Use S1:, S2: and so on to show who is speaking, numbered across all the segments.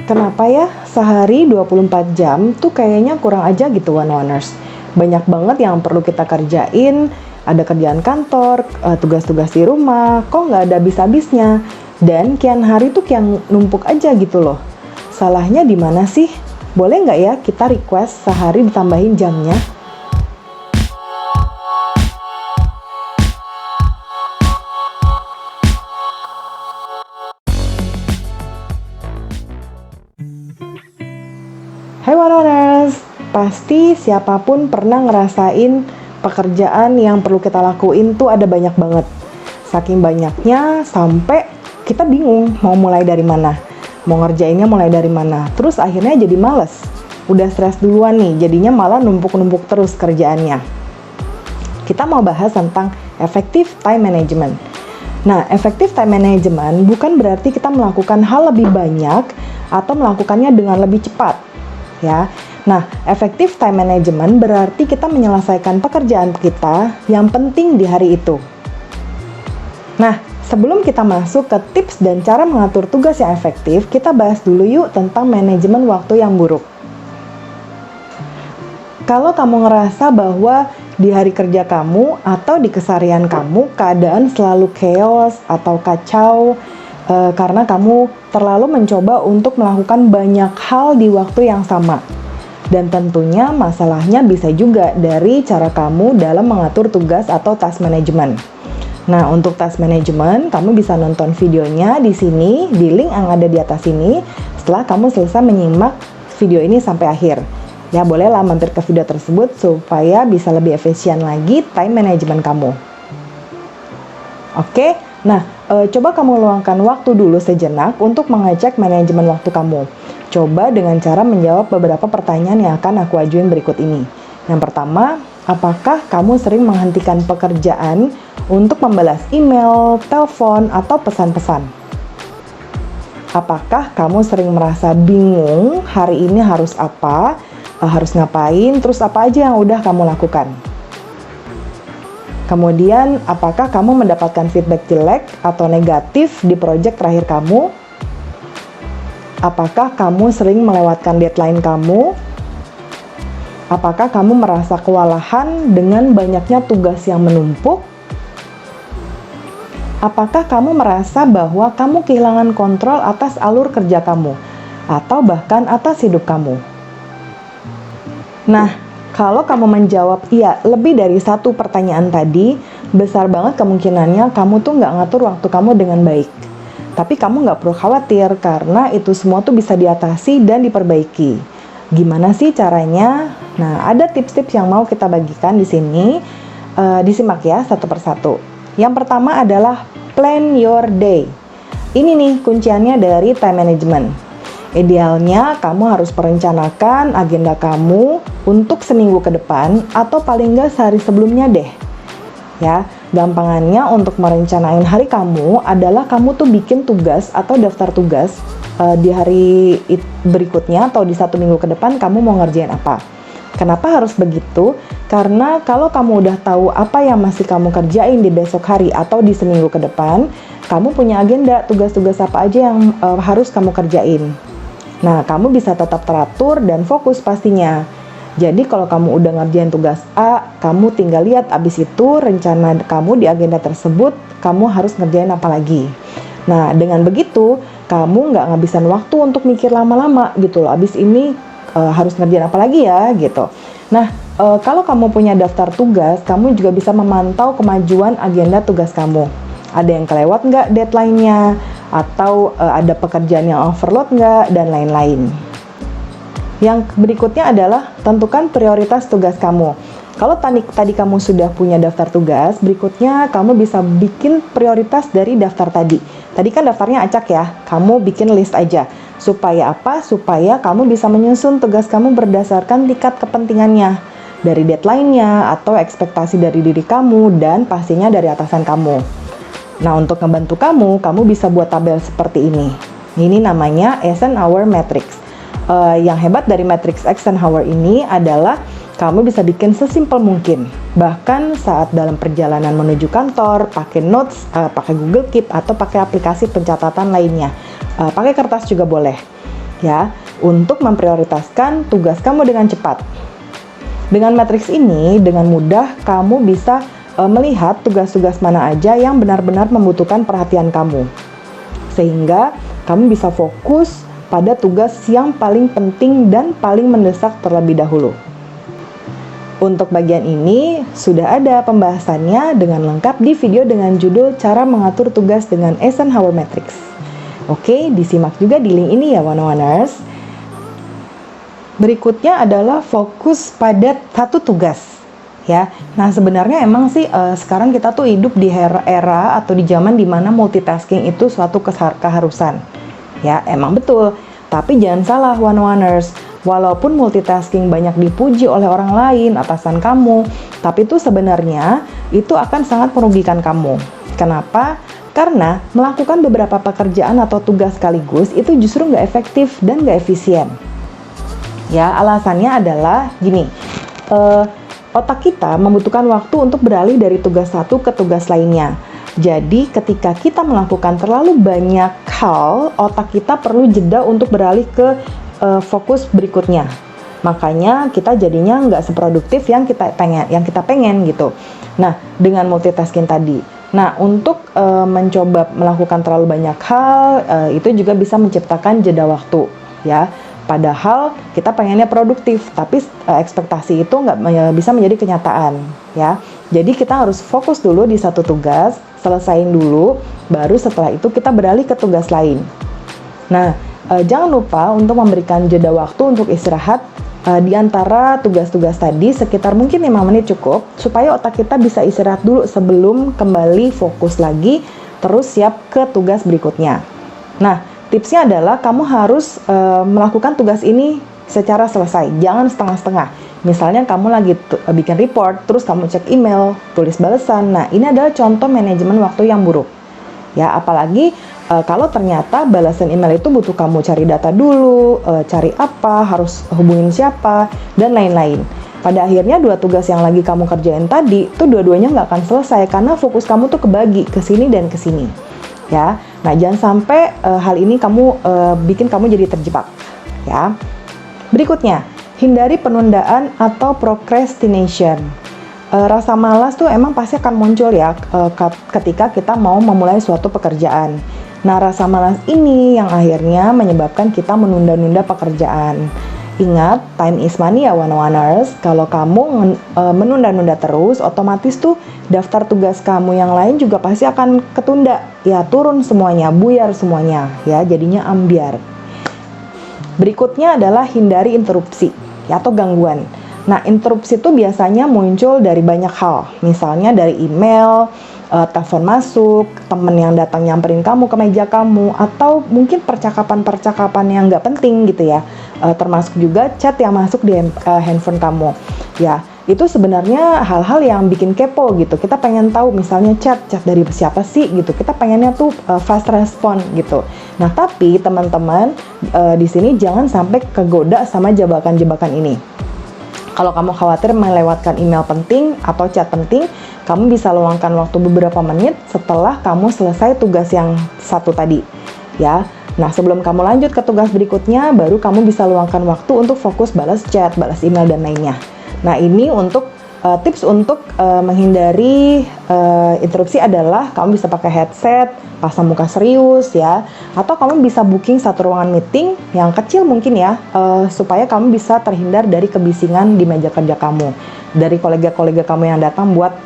S1: Kenapa ya sehari 24 jam tuh kayaknya kurang aja gitu one-oners. Banyak banget yang perlu kita kerjain, ada kerjaan kantor, tugas-tugas di rumah, kok nggak ada habis-habisnya. Dan kian hari tuh kian numpuk aja gitu loh. Salahnya di mana sih? Boleh nggak ya kita request sehari ditambahin jamnya? Hai one-oners, pasti siapapun pernah ngerasain pekerjaan yang perlu kita lakuin tuh ada banyak banget. Saking banyaknya sampai kita bingung mau mulai dari mana, mau ngerjainnya mulai dari mana. Terus akhirnya jadi males, udah stres duluan nih, jadinya malah numpuk-numpuk terus kerjaannya. Kita mau bahas tentang effective time management. Nah, effective time management bukan berarti kita melakukan hal lebih banyak atau melakukannya dengan lebih cepat. Ya. Nah, effective time management berarti kita menyelesaikan pekerjaan kita yang penting di hari itu. Nah, sebelum kita masuk ke tips dan cara mengatur tugas yang efektif, kita bahas dulu yuk tentang manajemen waktu yang buruk. Kalau kamu ngerasa bahwa di hari kerja kamu atau di keseharian kamu keadaan selalu chaos atau kacau, karena kamu terlalu mencoba untuk melakukan banyak hal di waktu yang sama. Dan tentunya masalahnya bisa juga dari cara kamu dalam mengatur tugas atau task management. Nah, untuk task management, kamu bisa nonton videonya di sini, di link yang ada di atas ini, setelah kamu selesai menyimak video ini sampai akhir. Ya, bolehlah mampir ke video tersebut supaya bisa lebih efisien lagi time management kamu. Oke? Nah, coba kamu luangkan waktu dulu sejenak untuk mengecek manajemen waktu kamu. Coba dengan cara menjawab beberapa pertanyaan yang akan aku ajuin berikut ini. Yang pertama, apakah kamu sering menghentikan pekerjaan untuk membalas email, telepon, atau pesan-pesan? Apakah kamu sering merasa bingung hari ini harus apa, harus ngapain, terus apa aja yang udah kamu lakukan? Kemudian, apakah kamu mendapatkan feedback jelek atau negatif di proyek terakhir kamu? Apakah kamu sering melewatkan deadline kamu? Apakah kamu merasa kewalahan dengan banyaknya tugas yang menumpuk? Apakah kamu merasa bahwa kamu kehilangan kontrol atas alur kerja kamu, atau bahkan atas hidup kamu? Nah, kalau kamu menjawab iya lebih dari satu pertanyaan tadi, besar banget kemungkinannya kamu tuh nggak ngatur waktu kamu dengan baik. Tapi kamu nggak perlu khawatir karena itu semua tuh bisa diatasi dan diperbaiki. Gimana sih caranya? Nah, ada tips-tips yang mau kita bagikan di sini. Disimak ya satu persatu. Yang pertama adalah plan your day. Ini nih kunciannya dari time management. Idealnya kamu harus merencanakan agenda kamu untuk seminggu ke depan atau paling nggak sehari sebelumnya deh. Ya, gampangannya untuk merencanain hari kamu adalah kamu tuh bikin tugas atau daftar tugas di hari berikutnya atau di satu minggu ke depan kamu mau ngerjain apa. Kenapa harus begitu? Karena kalau kamu udah tahu apa yang masih kamu kerjain di besok hari atau di seminggu ke depan, kamu punya agenda tugas-tugas apa aja yang harus kamu kerjain. Nah, kamu bisa tetap teratur dan fokus pastinya. Jadi kalau kamu udah ngerjain tugas A, kamu tinggal lihat abis itu rencana kamu di agenda tersebut, kamu harus ngerjain apa lagi. Nah, dengan begitu, kamu nggak ngabisin waktu untuk mikir lama-lama gitu loh. Abis ini harus ngerjain apa lagi ya gitu. Nah, kalau kamu punya daftar tugas, kamu juga bisa memantau kemajuan agenda tugas kamu. Ada yang kelewat nggak deadline-nya? Atau ada pekerjaan yang overload nggak, dan lain-lain. Yang berikutnya adalah tentukan prioritas tugas kamu. Kalau tadi kamu sudah punya daftar tugas, berikutnya kamu bisa bikin prioritas dari daftar tadi. Tadi kan daftarnya acak ya, kamu bikin list aja. Supaya apa? Supaya kamu bisa menyusun tugas kamu berdasarkan tingkat kepentingannya. Dari deadline-nya, atau ekspektasi dari diri kamu, dan pastinya dari atasan kamu. Nah, untuk ngebantu kamu bisa buat tabel seperti ini. Ini namanya Eisenhower Matrix. Yang hebat dari matrix Eisenhower ini adalah kamu bisa bikin sesimpel mungkin. Bahkan saat dalam perjalanan menuju kantor, pakai notes, pakai Google Keep, atau pakai aplikasi pencatatan lainnya. Pakai kertas juga boleh. ya, untuk memprioritaskan tugas kamu dengan cepat. Dengan matriks ini, dengan mudah kamu bisa melihat tugas-tugas mana aja yang benar-benar membutuhkan perhatian kamu. Sehingga kamu bisa fokus pada tugas yang paling penting dan paling mendesak terlebih dahulu. Untuk bagian ini, sudah ada pembahasannya dengan lengkap di video dengan judul Cara Mengatur Tugas dengan Eisenhower Matrix. Oke, disimak juga di link ini ya, one-oners. Berikutnya adalah fokus pada satu tugas. Ya, nah sebenarnya emang sih sekarang kita tuh hidup di era atau di zaman dimana multitasking itu suatu keharusan. Ya, emang betul. Tapi jangan salah, one-oners. Walaupun multitasking banyak dipuji oleh orang lain, atasan kamu, tapi itu sebenarnya itu akan sangat merugikan kamu. Kenapa? Karena melakukan beberapa pekerjaan atau tugas sekaligus itu justru nggak efektif dan nggak efisien. Ya, alasannya adalah gini, otak kita membutuhkan waktu untuk beralih dari tugas satu ke tugas lainnya. Jadi ketika kita melakukan terlalu banyak hal, otak kita perlu jeda untuk beralih ke fokus berikutnya. Makanya kita jadinya nggak seproduktif yang kita pengen gitu. Nah, dengan multitasking tadi. Nah, untuk mencoba melakukan terlalu banyak hal, itu juga bisa menciptakan jeda waktu, ya. Padahal kita pengennya produktif, tapi ekspektasi itu nggak bisa menjadi kenyataan, ya. Jadi kita harus fokus dulu di satu tugas, selesain dulu, baru setelah itu kita beralih ke tugas lain. Nah, jangan lupa untuk memberikan jeda waktu untuk istirahat di antara tugas-tugas tadi sekitar mungkin 5 menit cukup, supaya otak kita bisa istirahat dulu sebelum kembali fokus lagi, terus siap ke tugas berikutnya. Nah, tipsnya adalah kamu harus melakukan tugas ini secara selesai, jangan setengah-setengah. Misalnya kamu lagi bikin report, terus kamu cek email, tulis balasan. Nah, ini adalah contoh manajemen waktu yang buruk. Ya, apalagi kalau ternyata balasan email itu butuh kamu cari data dulu, cari apa, harus hubungin siapa, dan lain-lain. Pada akhirnya dua tugas yang lagi kamu kerjain tadi, tuh dua-duanya nggak akan selesai karena fokus kamu tuh kebagi ke sini dan ke sini. Ya, nah jangan sampai hal ini bikin kamu jadi terjebak. Ya, berikutnya, hindari penundaan atau procrastination. Rasa malas tuh emang pasti akan muncul ya ketika kita mau memulai suatu pekerjaan. Nah, rasa malas ini yang akhirnya menyebabkan kita menunda-nunda pekerjaan. Ingat, time is money ya, one-oners. Kalau kamu menunda-nunda terus, otomatis tuh daftar tugas kamu yang lain juga pasti akan ketunda. Ya, turun semuanya, buyar semuanya. Ya, jadinya ambiar. Berikutnya adalah hindari interupsi ya, atau gangguan. Nah, interupsi itu biasanya muncul dari banyak hal. Misalnya dari email, telepon masuk, temen yang datang nyamperin kamu ke meja kamu, atau mungkin percakapan-percakapan yang nggak penting gitu ya. Termasuk juga chat yang masuk di handphone kamu. Ya, itu sebenarnya hal-hal yang bikin kepo gitu. Kita pengen tahu misalnya chat dari siapa sih gitu. Kita pengennya tuh fast respon gitu. Nah, tapi teman-teman di sini jangan sampai kegoda sama jebakan-jebakan ini. Kalau kamu khawatir melewatkan email penting atau chat penting, kamu bisa luangkan waktu beberapa menit setelah kamu selesai tugas yang satu tadi. Ya, nah sebelum kamu lanjut ke tugas berikutnya, baru kamu bisa luangkan waktu untuk fokus balas chat, balas email, dan lainnya. Nah, ini untuk tips untuk menghindari interupsi adalah kamu bisa pakai headset, pasang muka serius ya, atau kamu bisa booking satu ruangan meeting yang kecil mungkin ya, supaya kamu bisa terhindar dari kebisingan di meja kerja kamu, dari kolega-kolega kamu yang datang buat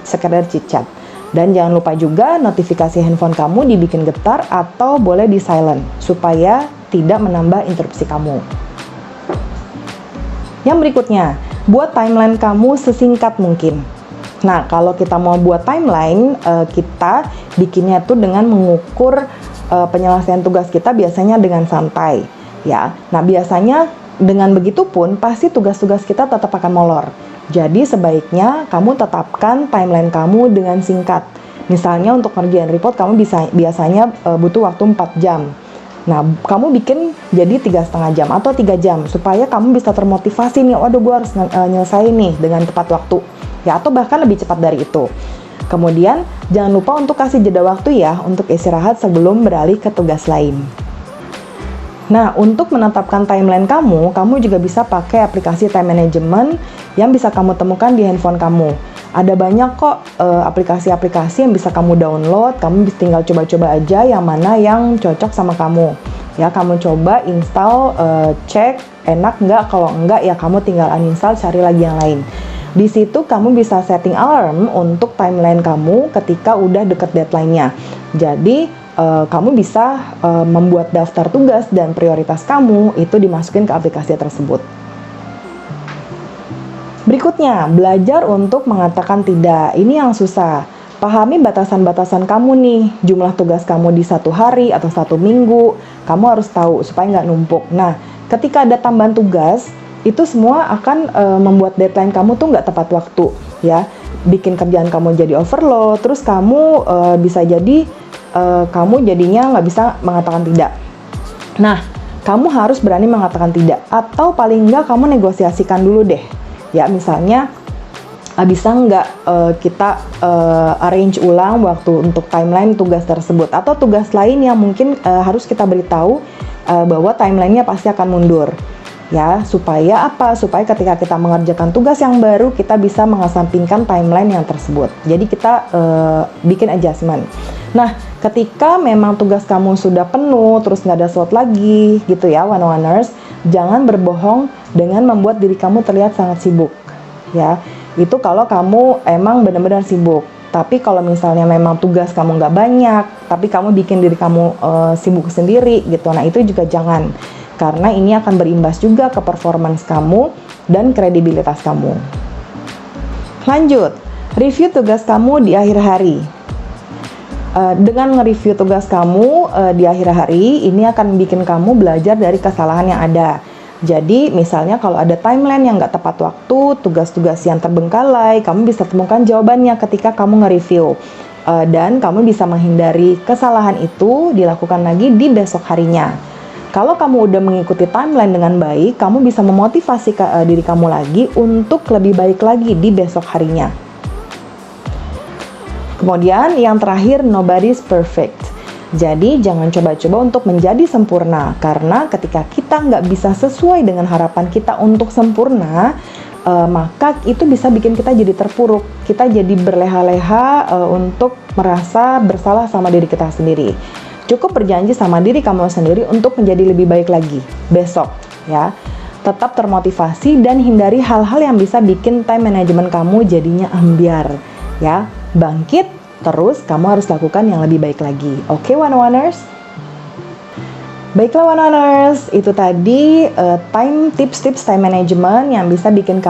S1: sekedar chit-chat. Dan jangan lupa juga notifikasi handphone kamu dibikin getar atau boleh di silent supaya tidak menambah interupsi kamu. Yang berikutnya, buat timeline kamu sesingkat mungkin. Nah, kalau kita mau buat timeline, kita bikinnya tuh dengan mengukur penyelesaian tugas kita biasanya dengan santai, ya. Nah, biasanya dengan begitu pun pasti tugas-tugas kita tetap akan molor. Jadi sebaiknya kamu tetapkan timeline kamu dengan singkat. Misalnya untuk ngerjain report kamu biasanya butuh waktu 4 jam. Nah, kamu bikin jadi 3,5 jam atau 3 jam supaya kamu bisa termotivasi nih, waduh gue harus nyelesain nih dengan tepat waktu. Ya, atau bahkan lebih cepat dari itu. Kemudian, jangan lupa untuk kasih jeda waktu ya untuk istirahat sebelum beralih ke tugas lain. Nah, untuk menetapkan timeline kamu juga bisa pakai aplikasi time management yang bisa kamu temukan di handphone kamu. Ada banyak kok aplikasi-aplikasi yang bisa kamu download, kamu tinggal coba-coba aja yang mana yang cocok sama kamu. Ya, kamu coba install, cek enak nggak, kalau enggak ya kamu tinggal uninstall, cari lagi yang lain. Di situ kamu bisa setting alarm untuk timeline kamu ketika udah deket deadline-nya. Jadi, kamu bisa membuat daftar tugas dan prioritas kamu itu dimasukin ke aplikasi tersebut. Berikutnya, belajar untuk mengatakan tidak. Ini yang susah. Pahami batasan-batasan kamu nih, jumlah tugas kamu di 1 hari atau 1 minggu, kamu harus tahu supaya nggak numpuk. Nah, ketika ada tambahan tugas, itu semua akan membuat deadline kamu tuh nggak tepat waktu, ya. Bikin kerjaan kamu jadi overload, terus kamu bisa jadi kamu jadinya nggak bisa mengatakan tidak. Nah, kamu harus berani mengatakan tidak, atau paling nggak kamu negosiasikan dulu deh. Ya, misalnya, bisa nggak kita arrange ulang waktu untuk timeline tugas tersebut, atau tugas lain yang mungkin harus kita beritahu bahwa timelinenya pasti akan mundur. Ya, supaya apa? Supaya ketika kita mengerjakan tugas yang baru, kita bisa mengesampingkan timeline yang tersebut. Jadi kita bikin adjustment. Nah, ketika memang tugas kamu sudah penuh, terus nggak ada slot lagi, gitu ya, one-oners, jangan berbohong dengan membuat diri kamu terlihat sangat sibuk. Ya, itu kalau kamu emang benar-benar sibuk. Tapi kalau misalnya memang tugas kamu nggak banyak, tapi kamu bikin diri kamu sibuk sendiri, gitu. Nah, itu juga jangan. Karena ini akan berimbas juga ke performance kamu dan kredibilitas kamu. Lanjut, review tugas kamu di akhir hari. Dengan nge-review tugas kamu di akhir hari, ini akan bikin kamu belajar dari kesalahan yang ada. Jadi, misalnya kalau ada timeline yang nggak tepat waktu, tugas-tugas yang terbengkalai, kamu bisa temukan jawabannya ketika kamu nge-review. Dan kamu bisa menghindari kesalahan itu dilakukan lagi di besok harinya. Kalau kamu udah mengikuti timeline dengan baik, kamu bisa memotivasi diri kamu lagi untuk lebih baik lagi di besok harinya. Kemudian yang terakhir, nobody's perfect. Jadi jangan coba-coba untuk menjadi sempurna, karena ketika kita nggak bisa sesuai dengan harapan kita untuk sempurna, maka itu bisa bikin kita jadi terpuruk. Kita jadi berleha-leha untuk merasa bersalah sama diri kita sendiri. Cukup berjanji sama diri kamu sendiri untuk menjadi lebih baik lagi besok, ya. Tetap termotivasi dan hindari hal-hal yang bisa bikin time management kamu jadinya ambiar, ya. Bangkit, terus kamu harus lakukan yang lebih baik lagi. Oke, one-oners? Baiklah, one-oners, itu tadi tips-tips time management yang bisa bikin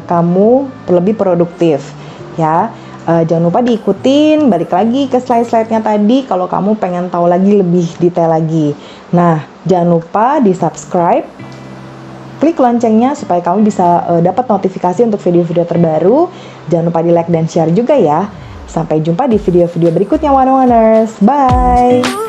S1: kamu lebih produktif, ya. Jangan lupa diikutin, balik lagi ke slide-slide-nya tadi kalau kamu pengen tahu lagi lebih detail lagi. Nah, jangan lupa di-subscribe, klik loncengnya supaya kamu bisa dapat notifikasi untuk video-video terbaru. Jangan lupa di-like dan share juga ya. Sampai jumpa di video-video berikutnya, one-oners. Bye!